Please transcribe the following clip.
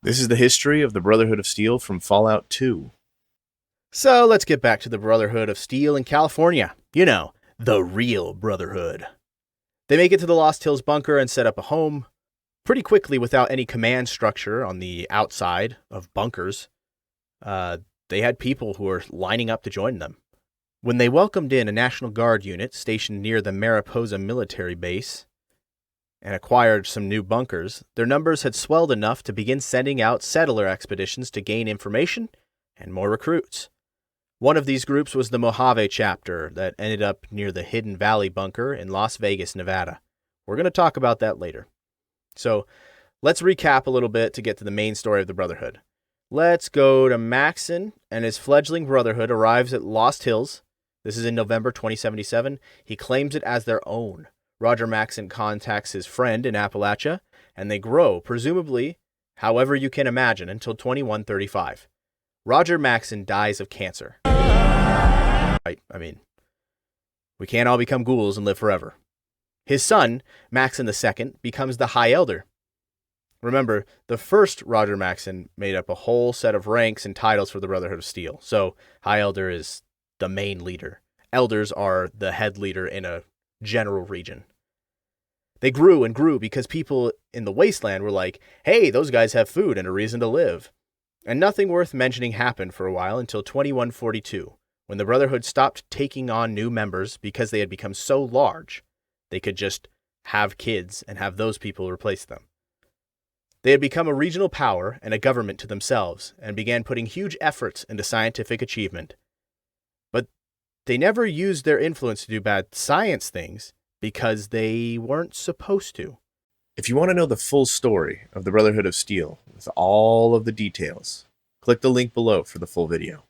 This is the history of the Brotherhood of Steel from Fallout 2. So let's get back to the Brotherhood of Steel in California. You know, the real Brotherhood. They make it to the Lost Hills bunker and set up a home pretty quickly without any command structure on the outside of bunkers. They had people who were lining up to join them. When they welcomed in a National Guard unit stationed near the Mariposa military base and acquired some new bunkers, their numbers had swelled enough to begin sending out settler expeditions to gain information and more recruits. One of these groups was the Mojave chapter that ended up near the Hidden Valley bunker in Las Vegas, Nevada. We're going to talk about that later. So let's recap a little bit to get to the main story of the Brotherhood. Let's go to Maxon, and his fledgling Brotherhood arrives at Lost Hills. This is in November 2077. He claims it as their own. Roger Maxon contacts his friend in Appalachia, and they grow, presumably, however you can imagine, until 2135. Roger Maxon dies of cancer. Right, I mean, we can't all become ghouls and live forever. His son, Maxon II, becomes the High Elder. Remember, the first Roger Maxon made up a whole set of ranks and titles for the Brotherhood of Steel. So, High Elder is the main leader. Elders are the head leader in a general region. They grew and grew because people in the wasteland were like, hey, those guys have food and a reason to live. And nothing worth mentioning happened for a while until 2142, when the Brotherhood stopped taking on new members because they had become so large, they could just have kids and have those people replace them. They had become a regional power and a government to themselves and began putting huge efforts into scientific achievement. But they never used their influence to do bad science things because they weren't supposed to. If you want to know the full story of the Brotherhood of Steel with all of the details, click the link below for the full video.